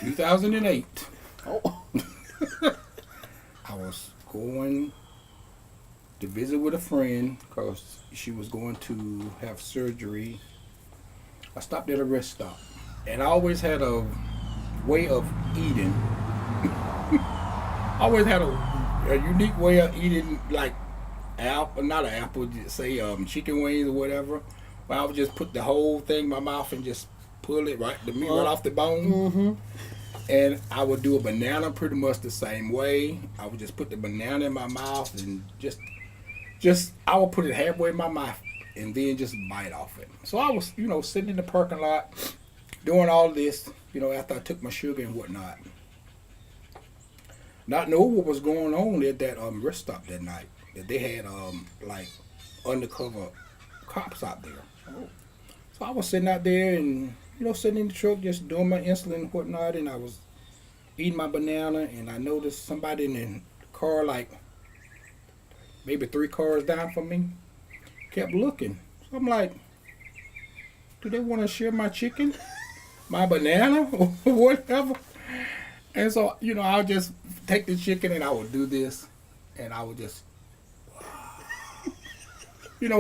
2008. Oh. I was going to visit with a friend because she was going to have surgery. I stopped at a rest stop, and I always had a way of eating. I always had a unique way of eating, like apple, not an apple, just say chicken wings or whatever. But I would just put the whole thing in my mouth and just pull it the meat right off the bone. Mm-hmm. And I would do a banana pretty much the same way. I would just put the banana in my mouth and just I would put it halfway in my mouth and then just bite off it. So I was, sitting in the parking lot doing all this, after I took my sugar and whatnot. Not know what was going on at that rest stop that night. That they had like undercover cops out there. Oh. So I was sitting out there and sitting in the truck just doing my insulin and whatnot, and I was eating my banana, and I noticed somebody in the car, like maybe 3 cars down from me, kept looking. So I'm like, do they want to share my chicken, my banana, or whatever? And so, I would just take the chicken and I would do this, and I would just, and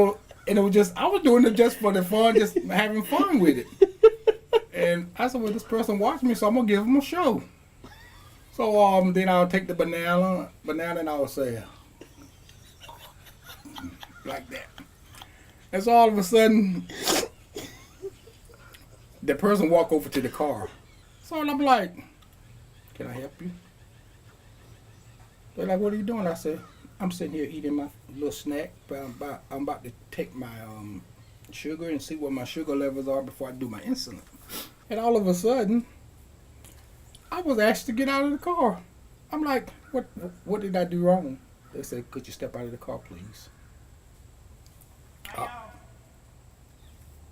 it was just, I was doing it just for the fun, just having fun with it. And I said, well, this person watched me, so I'm going to give them a show. So then I'll take the banana, and I'll say, like that. And so all of a sudden, the person walk over to the car. So I'm like, can I help you? They're like, what are you doing? I said, I'm sitting here eating my little snack, but I'm about to take my sugar and see what my sugar levels are before I do my insulin. And all of a sudden, I was asked to get out of the car. I'm like, what did I do wrong? They said, could you step out of the car, please? Pause.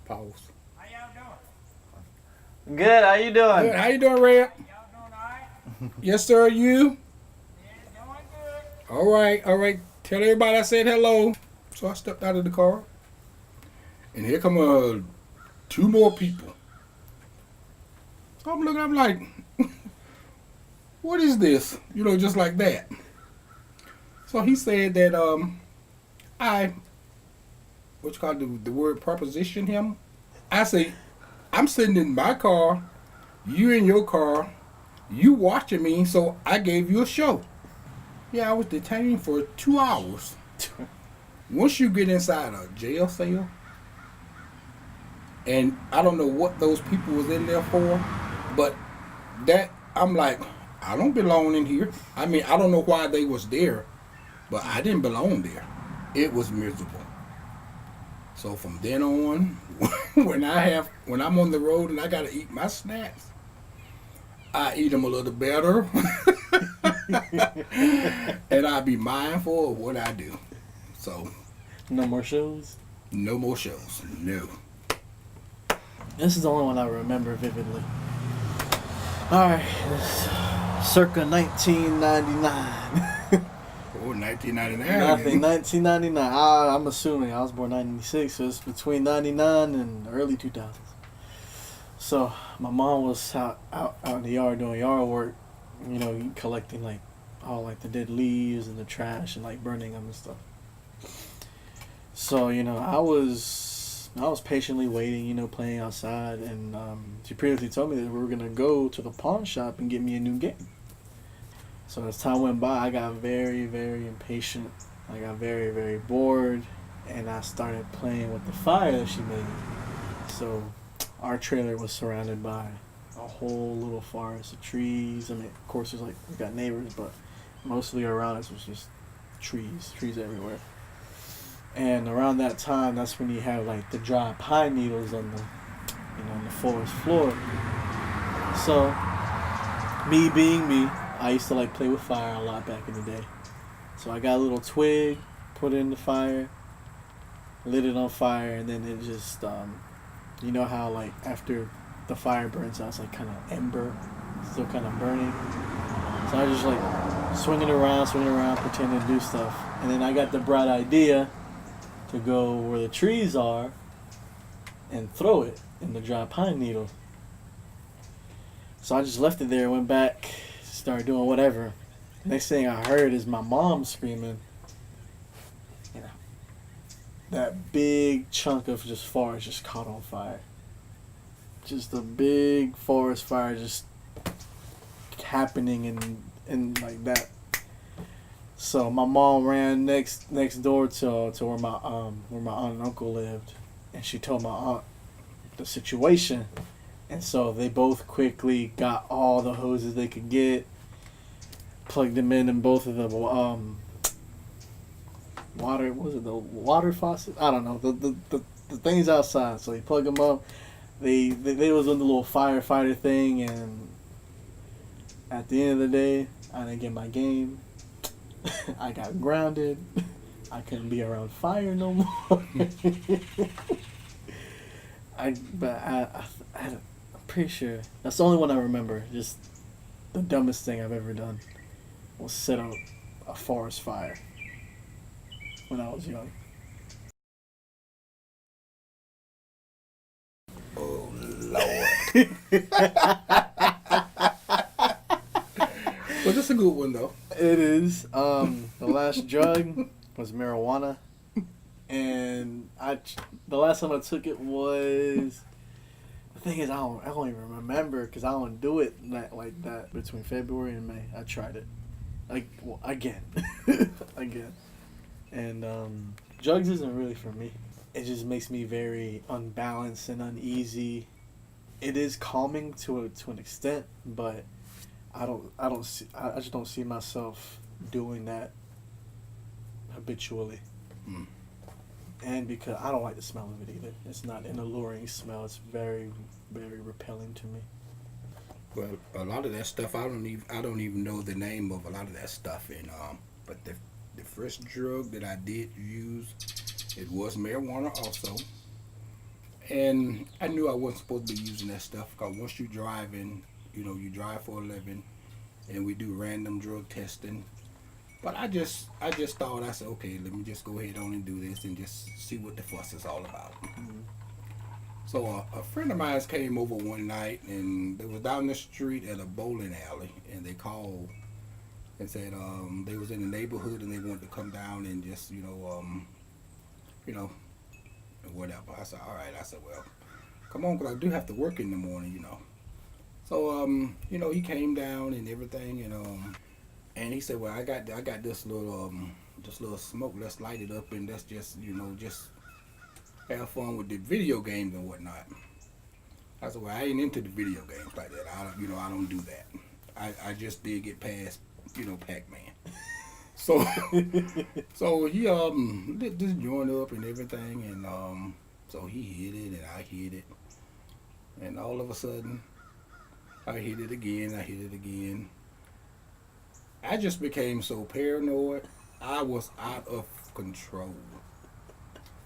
How y'all doing? Good. How you doing? Good. How you doing, Red? Y'all doing alright? Yes, sir. You? Yeah, doing good. All right. Tell everybody I said hello. So I stepped out of the car, and here come 2 more people. So I'm looking, I'm like, what is this? Just like that. So he said that the word proposition him. I say, I'm sitting in my car, you in your car, you watching me, so I gave you a show. Yeah, I was detained for 2 hours. Once you get inside a jail cell, and I don't know what those people was in there for, but that, I'm like, I don't belong in here. I mean, I don't know why they was there, but I didn't belong there. It was miserable. So from then on, when I'm on the road and I gotta eat my snacks, I eat them a little better, and I be mindful of what I do. So, No more shows? no more shows. No. This is the only one I remember vividly. Alright. Circa 1999. Oh, 1999. Nothing. 1999. I'm assuming I was born 96, so it's between 99 and early 2000s. So my mom was out in the yard doing yard work, collecting all the dead leaves and the trash and burning them and stuff. So I was patiently waiting, playing outside, and she previously told me that we were gonna go to the pawn shop and get me a new game. So as time went by, I got very, very impatient. I got very, very bored, and I started playing with the fire that she made. So our trailer was surrounded by a whole little forest of trees. I mean, of course, we got neighbors, but mostly around us was just trees everywhere. And around that time, that's when you have the dry pine needles on the forest floor. So, me being me, I used to play with fire a lot back in the day. So I got a little twig, put it in the fire, lit it on fire, and then it just, you know how after the fire burns out, it's kind of ember, still kind of burning. So I just swinging around, pretending to do stuff. And then I got the bright idea to go where the trees are and throw it in the dry pine needles. So I just left it there, went back, started doing whatever. Next thing I heard is my mom screaming. You know, that big chunk of just forest just caught on fire. Just a big forest fire just happening and like that. So my mom ran next door to where my aunt and uncle lived, and she told my aunt the situation, and so they both quickly got all the hoses they could get, plugged them in both of the water, was it the water faucet? I don't know, the things outside. So they plugged them up. They was on the little firefighter thing, and at the end of the day, I didn't get my game. I got grounded. I couldn't be around fire no more. I'm pretty sure that's the only one I remember. Just the dumbest thing I've ever done was set up a forest fire when I was young. Oh Lord. Well, that's a good one though. It is. The last drug was marijuana, and the last time I took it was. The thing is, I don't even remember because I don't do it like that between February and May. I tried it, again, again, and drugs isn't really for me. It just makes me very unbalanced and uneasy. It is calming to an extent, but I just don't see myself doing that habitually. Mm. And because I don't like the smell of it either. It's not an alluring smell. It's very, very repelling to me. Well, a lot of that stuff I don't even know the name of a lot of that stuff. And but the first drug that I did use, it was marijuana also. And I knew I wasn't supposed to be using that stuff because once you driving, you drive for a living, and we do random drug testing. But I just thought, I said, okay, let me just go ahead on and do this and just see what the fuss is all about. Mm-hmm. So a friend of mine came over one night, and they was down the street at a bowling alley, and they called and said they was in the neighborhood and they wanted to come down and just whatever. I said, all right. I said, well, come on, because I do have to work in the morning. So he came down and everything, and he said, well, I got this little smoke. Let's light it up and let's just have fun with the video games and whatnot. I said, well, I ain't into the video games like that. I don't do that. I just did get past Pac-Man. So he lit this joint up and everything, and so he hit it and I hit it, and all of a sudden I hit it again. I just became so paranoid. I was out of control.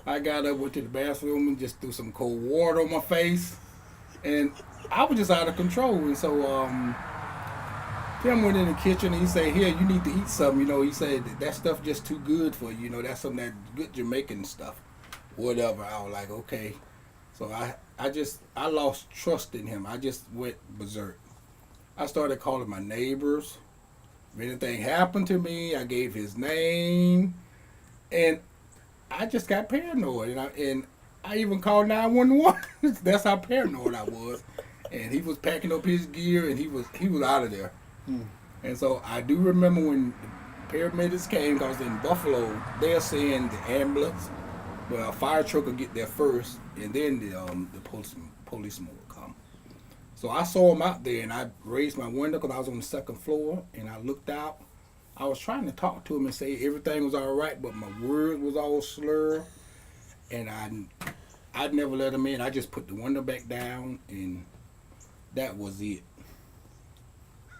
I got up, went to the bathroom, and just threw some cold water on my face, and I was just out of control. And so Tim went in the kitchen and he said, "Here, you need to eat something." He said that stuff just too good for you. That's some of that good Jamaican stuff, whatever. I was like, okay. So I lost trust in him. I just went berserk. I started calling my neighbors. If anything happened to me, I gave his name, and I just got paranoid, and I even called 911. That's how paranoid I was. And he was packing up his gear, and he was out of there. And so I do remember when the paramedics came, because in Buffalo they're saying the ambulance, well, a fire truck will get there first, and then the policeman will come. So I saw him out there, and I raised my window because I was on the second floor, and I looked out. I was trying to talk to him and say everything was all right, but my words was all slurred, and I'd never let him in. I just put the window back down, and that was it.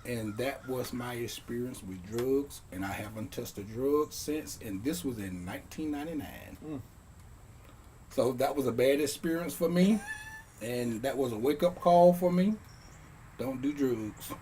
And that was my experience with drugs, and I haven't touched a drug since, and this was in 1999. So that was a bad experience for me, and that was a wake-up call for me. Don't do drugs.